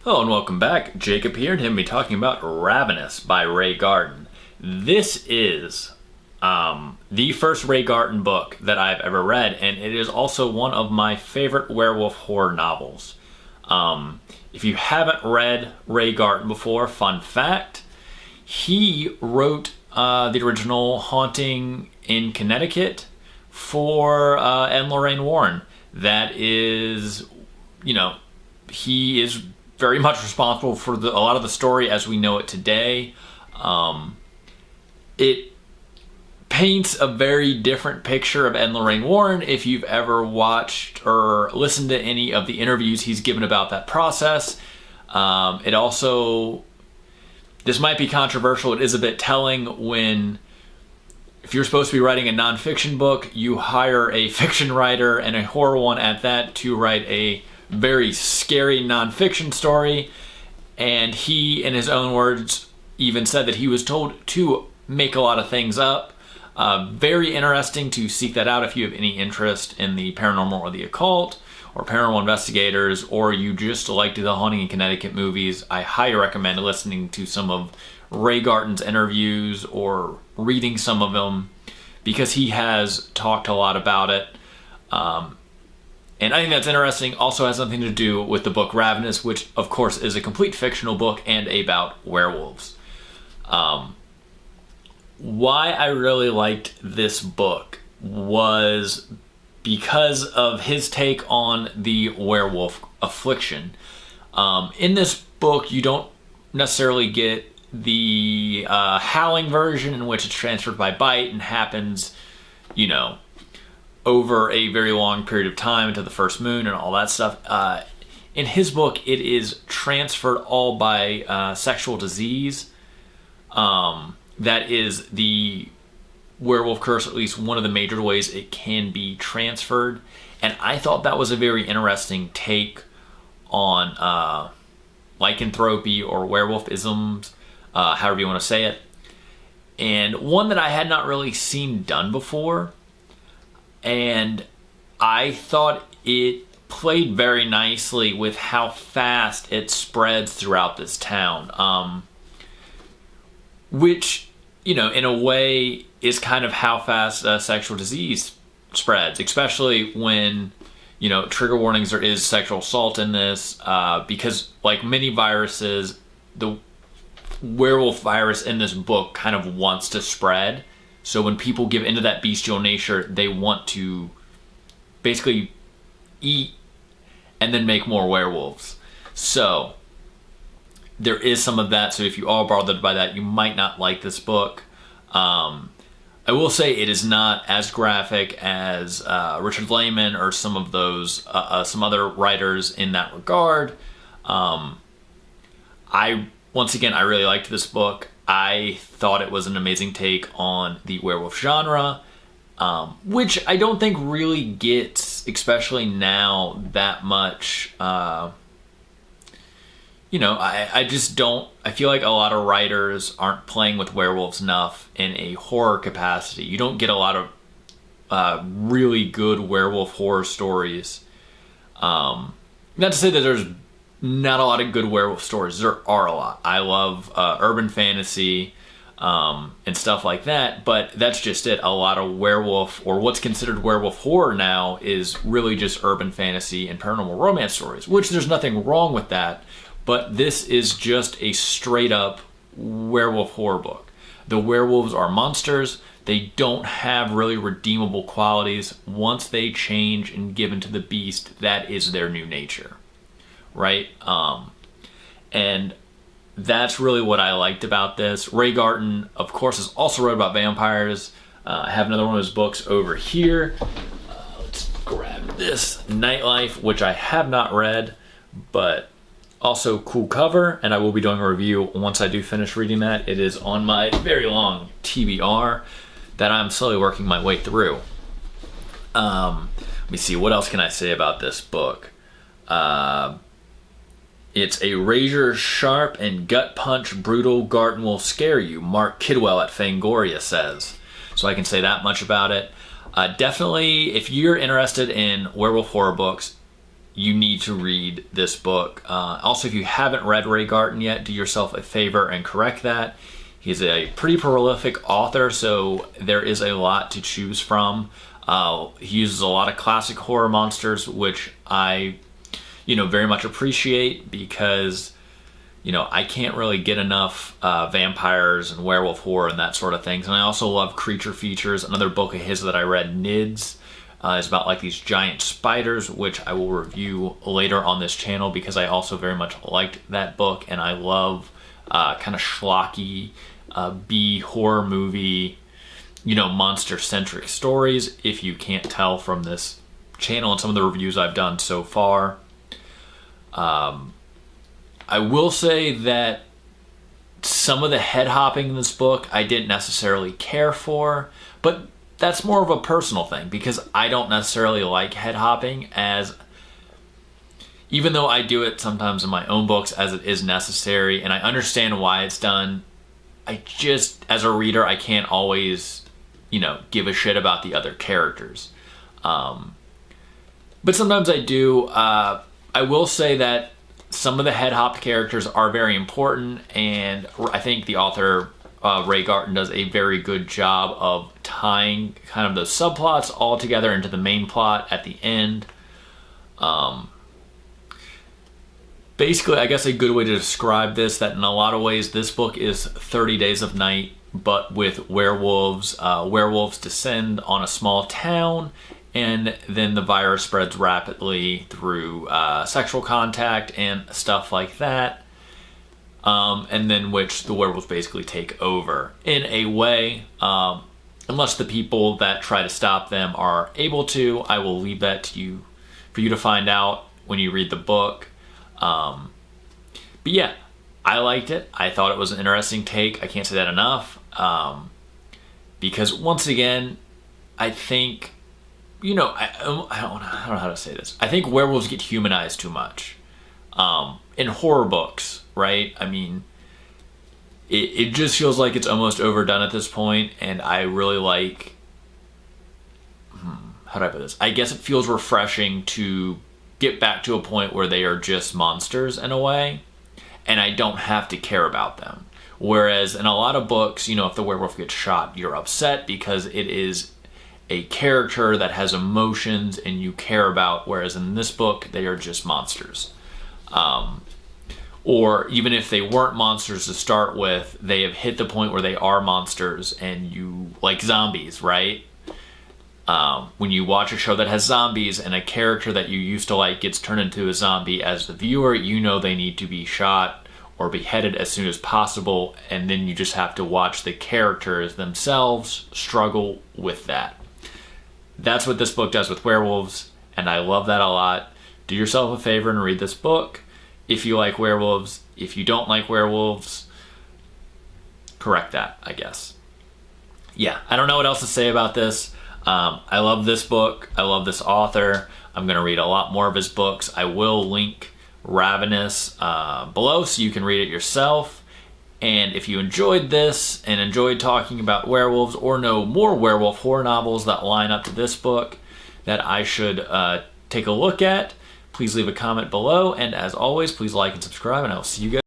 Hello and welcome back. Jacob here, and him be talking about Ravenous by Ray Garton. This is the first Ray Garton book that I've ever read, and it is also one of my favorite werewolf horror novels. If you haven't read Ray Garton before, fun fact, he wrote the original Haunting in Connecticut for Ed and Lorraine Warren. That is, he is very much responsible for a lot of the story as we know it today. It paints a very different picture of Ed and Lorraine Warren if you've ever watched or listened to any of the interviews he's given about that process. It also, this might be controversial, it is a bit telling when, if you're supposed to be writing a nonfiction book, you hire a fiction writer, and a horror one at that, to write a very scary nonfiction story. And he, in his own words, even said that he was told to make a lot of things up. Very interesting to seek that out if you have any interest in the paranormal or the occult or paranormal investigators, or you just like the Haunting in Connecticut movies. I highly recommend listening to some of Ray Garton's interviews or reading some of them, because he has talked a lot about it. And I think that's interesting. Also has something to do with the book Ravenous, which of course is a complete fictional book and about werewolves. Why I really liked this book was because of his take on the werewolf affliction. In this book, you don't necessarily get the howling version, in which it's transferred by bite and happens, over a very long period of time into the first moon and all that stuff. In his book, it is transferred all by sexual disease. That is the werewolf curse, at least one of the major ways it can be transferred. And I thought that was a very interesting take on lycanthropy or werewolfisms, however you want to say it. And one that I had not really seen done before. And I thought it played very nicely with how fast it spreads throughout this town. Which, in a way, is kind of how fast sexual disease spreads, especially when, trigger warnings, there is sexual assault in this, because like many viruses, the werewolf virus in this book kind of wants to spread. So when people give into that bestial nature, they want to basically eat and then make more werewolves. So there is some of that. So if you are bothered by that, you might not like this book. I will say it is not as graphic as Richard Lehman or some of those, some other writers in that regard. Once again, I really liked this book. I thought it was an amazing take on the werewolf genre, which I don't think really gets, especially now, that much. I just don't. I feel like a lot of writers aren't playing with werewolves enough in a horror capacity. You don't get a lot of really good werewolf horror stories. Not to say that there's not a lot of good werewolf stories. There are a lot. I love urban fantasy and stuff like that, but that's just it. A lot of werewolf, or what's considered werewolf horror now, is really just urban fantasy and paranormal romance stories, which there's nothing wrong with that, but this is just a straight up werewolf horror book. The werewolves are monsters. They don't have really redeemable qualities. Once they change and give into the beast, that is their new nature. Right? And that's really what I liked about this. Ray Garton, of course, has also wrote about vampires. I have another one of his books over here. Let's grab this, Nightlife, which I have not read, but also cool cover, and I will be doing a review once I do finish reading that. It is on my very long TBR that I'm slowly working my way through. Let me see, what else can I say about this book? It's a razor sharp and gut punch brutal. Garton will scare you, Mark Kidwell at Fangoria says. So I can say that much about it. Definitely, if you're interested in werewolf horror books, you need to read this book. Also, if you haven't read Ray Garton yet, do yourself a favor and correct that. He's a pretty prolific author, so there is a lot to choose from. He uses a lot of classic horror monsters, which I, very much appreciate, because, I can't really get enough vampires and werewolf horror and that sort of things. And I also love creature features. Another book of his that I read, Nids, is about like these giant spiders, which I will review later on this channel, because I also very much liked that book, and I love kind of schlocky B horror movie, monster-centric stories, if you can't tell from this channel and some of the reviews I've done so far. I will say that some of the head hopping in this book I didn't necessarily care for, but that's more of a personal thing, because I don't necessarily like head hopping, as even though I do it sometimes in my own books as it is necessary, and I understand why it's done, I just, as a reader, I can't always, give a shit about the other characters. But sometimes I do. I will say that some of the head hopped characters are very important, and I think the author, Ray Garton, does a very good job of tying kind of those subplots all together into the main plot at the end. Basically, I guess a good way to describe this, that in a lot of ways this book is 30 Days of Night, but with werewolves. Werewolves descend on a small town, and then the virus spreads rapidly through sexual contact and stuff like that. And then which the werewolves basically take over in a way, unless the people that try to stop them are able to. I will leave that to you, for you to find out when you read the book. But yeah, I liked it. I thought it was an interesting take. I can't say that enough. Because once again, I think, I don't know how to say this. I think werewolves get humanized too much. In horror books, right? I mean, it just feels like it's almost overdone at this point, and I really like, how do I put this? I guess it feels refreshing to get back to a point where they are just monsters in a way, and I don't have to care about them. Whereas in a lot of books, if the werewolf gets shot, you're upset because it is a character that has emotions and you care about, whereas in this book, they are just monsters. Or even if they weren't monsters to start with, they have hit the point where they are monsters, and you, like zombies, right? When you watch a show that has zombies and a character that you used to like gets turned into a zombie, as the viewer, they need to be shot or beheaded as soon as possible, and then you just have to watch the characters themselves struggle with that. That's what this book does with werewolves, and I love that a lot. Do yourself a favor and read this book if you like werewolves. If you don't like werewolves, correct that, I guess. Yeah, I don't know what else to say about this. I love this book. I love this author. I'm going to read a lot more of his books. I will link Ravenous below so you can read it yourself. And if you enjoyed this and enjoyed talking about werewolves, or know more werewolf horror novels that line up to this book that I should take a look at, please leave a comment below. And as always, please like and subscribe, and I will see you guys.